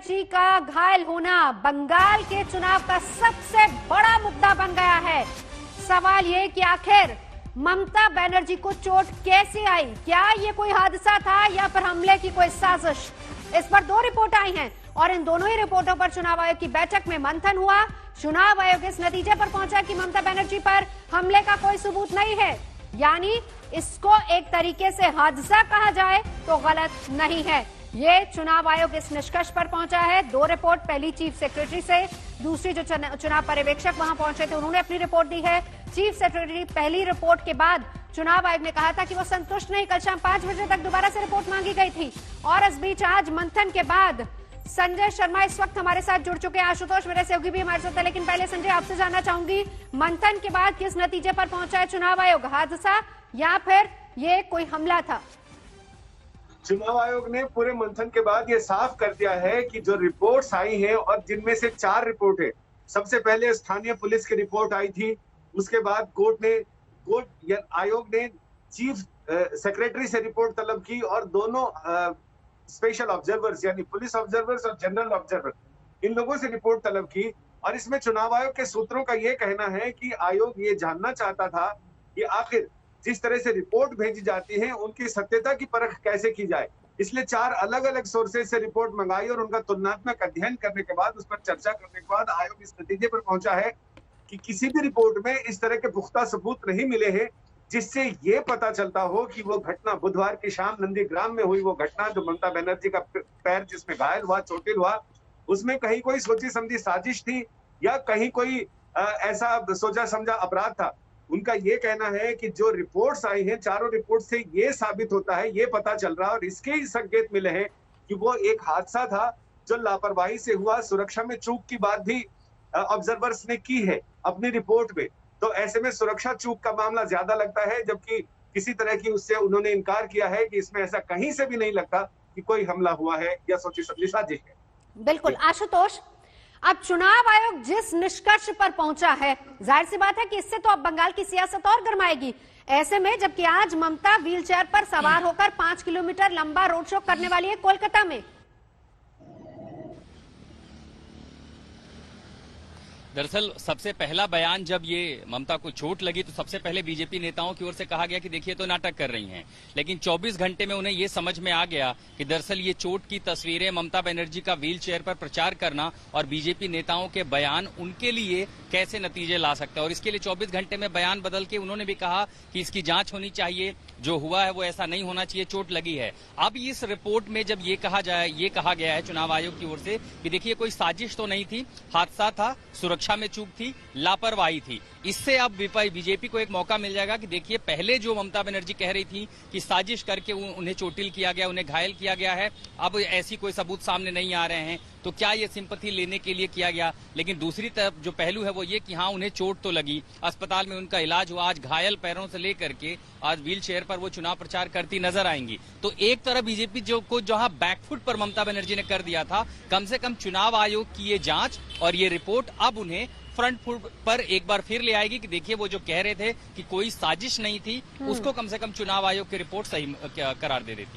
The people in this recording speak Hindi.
बनर्जी का घायल होना बंगाल के चुनाव का सबसे बड़ा मुद्दा बन गया है। सवाल ये कि आखिर ममता बनर्जी को चोट कैसे आई? क्या ये कोई हादसा था या फिर हमले की कोई साजिश? इस पर दो रिपोर्ट आई हैं और इन दोनों ही रिपोर्टों पर चुनाव आयोग की बैठक में मंथन हुआ। चुनाव आयोग इस नतीजे पर पहुंचा कि ममता बनर्जी पर हमले का कोई सबूत नहीं है, यानी इसको एक तरीके से हादसा कहा जाए तो गलत नहीं है। ये चुनाव आयोग इस निष्कर्ष पर पहुंचा है। दो रिपोर्ट, पहली चीफ सेक्रेटरी से, दूसरी जो चुनाव पर्यवेक्षक वहां पहुंचे थे उन्होंने अपनी रिपोर्ट दी है। चीफ सेक्रेटरी पहली रिपोर्ट के बाद चुनाव आयोग ने कहा था कि वो संतुष्ट नहीं, कल शाम 5 बजे तक दोबारा से रिपोर्ट मांगी गई थी। और इस बीच आज मंथन के बाद संजय शर्मा इस वक्त हमारे साथ जुड़ चुके हैं। आशुतोष मेरे सहयोगी भी हमारे साथ है, लेकिन पहले संजय आपसे जानना चाहूंगी, मंथन के बाद किस नतीजे पर पहुंचा है चुनाव आयोग? हादसा या फिर ये कोई हमला था? चुनाव आयोग ने पूरे मंथन के बाद ये साफ कर दिया है कि जो रिपोर्ट्स आई हैं और जिनमें से 4 रिपोर्ट है, सबसे पहले स्थानीय पुलिस की रिपोर्ट आई थी, उसके बाद आयोग ने चीफ सेक्रेटरी से रिपोर्ट तलब की और दोनों स्पेशल ऑब्जर्वर्स यानी पुलिस ऑब्जर्वर्स और जनरल ऑब्जर्वर इन लोगों से रिपोर्ट तलब की। और इसमें चुनाव आयोग के सूत्रों का ये कहना है कि आयोग ये जानना चाहता था कि आखिर जिस तरह से रिपोर्ट भेजी जाती है उनकी सत्यता की परख कैसे की जाए। इसलिए 4 अलग अलग सोर्सेज से रिपोर्ट मंगाई और उनका तुलनात्मक अध्ययन करने के बाद, उस पर चर्चा करने के बाद आयोग इस नतीजे पर पहुंचा है कि किसी भी रिपोर्ट में इस तरह के पुख्ता सबूत नहीं मिले हैं जिससे ये पता चलता हो कि वो घटना बुधवार की शाम नंदीग्राम में हुई, वो घटना जो ममता बनर्जी का पैर जिसमें घायल हुआ, चोटिल हुआ, उसमें कहीं कोई सोची समझी साजिश थी या कहीं कोई ऐसा सोचा समझा अपराध था। उनका ये कहना है कि जो रिपोर्ट्स आई हैं, चारों रिपोर्ट से ये साबित होता है, ये पता चल रहा है और इसके ही संकेत मिले हैं कि वो एक हादसा था जो लापरवाही से हुआ। सुरक्षा में चूक की बात भी ऑब्जर्वर्स ने की है अपनी रिपोर्ट में। तो ऐसे में सुरक्षा चूक का मामला ज्यादा लगता है, जबकि किसी तरह की उससे उन्होंने इनकार किया है कि इसमें ऐसा कहीं से भी नहीं लगता कि कोई हमला हुआ है या सोची समझी साजिश है। बिल्कुल आशुतोष, अब चुनाव आयोग जिस निष्कर्ष पर पहुंचा है, जाहिर सी बात है कि इससे तो अब बंगाल की सियासत और गर्माएगी। ऐसे में जबकि आज ममता व्हीलचेयर पर सवार होकर 5 किलोमीटर लंबा रोड शो करने वाली है कोलकाता में। दरअसल सबसे पहला बयान जब ये ममता को चोट लगी तो सबसे पहले बीजेपी नेताओं की ओर से कहा गया कि देखिए तो नाटक कर रही हैं, लेकिन 24 घंटे में उन्हें ये समझ में आ गया कि दरअसल ये चोट की तस्वीरें, ममता बनर्जी का व्हील चेयर पर प्रचार करना और बीजेपी नेताओं के बयान उनके लिए कैसे नतीजे ला सकता है। और इसके लिए 24 घंटे में बयान बदल के उन्होंने भी कहा कि इसकी जांच होनी चाहिए, जो हुआ है वो ऐसा नहीं होना चाहिए, चोट लगी है। अब इस रिपोर्ट में जब ये कहा गया है चुनाव आयोग की ओर से कि देखिए कोई साजिश तो नहीं थी, हादसा था, सुरक्षा में चूक थी, लापरवाही थी, इससे अब बीजेपी को एक मौका मिल जाएगा कि देखिए पहले जो ममता बनर्जी कह रही थी कि साजिश करके उन्हें चोटिल किया गया, उन्हें घायल किया गया है, अब ऐसी कोई सबूत सामने नहीं आ रहे हैं, तो क्या ये सिंपैथी लेने के लिए किया गया। लेकिन दूसरी तरफ जो पहलू है वो ये कि हाँ उन्हें चोट तो लगी, अस्पताल में उनका इलाज हुआ, आज घायल पैरों से लेकर के आज व्हील चेयर पर वो चुनाव प्रचार करती नजर आएंगी। तो एक तरफ बीजेपी को जहां बैकफुट पर ममता बनर्जी ने कर दिया था, कम से कम चुनाव आयोग की ये जांच और ये रिपोर्ट अब उन्हें फ्रंट फुट पर एक बार फिर ले आएगी कि देखिए वो जो कह रहे थे कि कोई साजिश नहीं थी, उसको कम से कम चुनाव आयोग की रिपोर्ट सही करार दे देती है।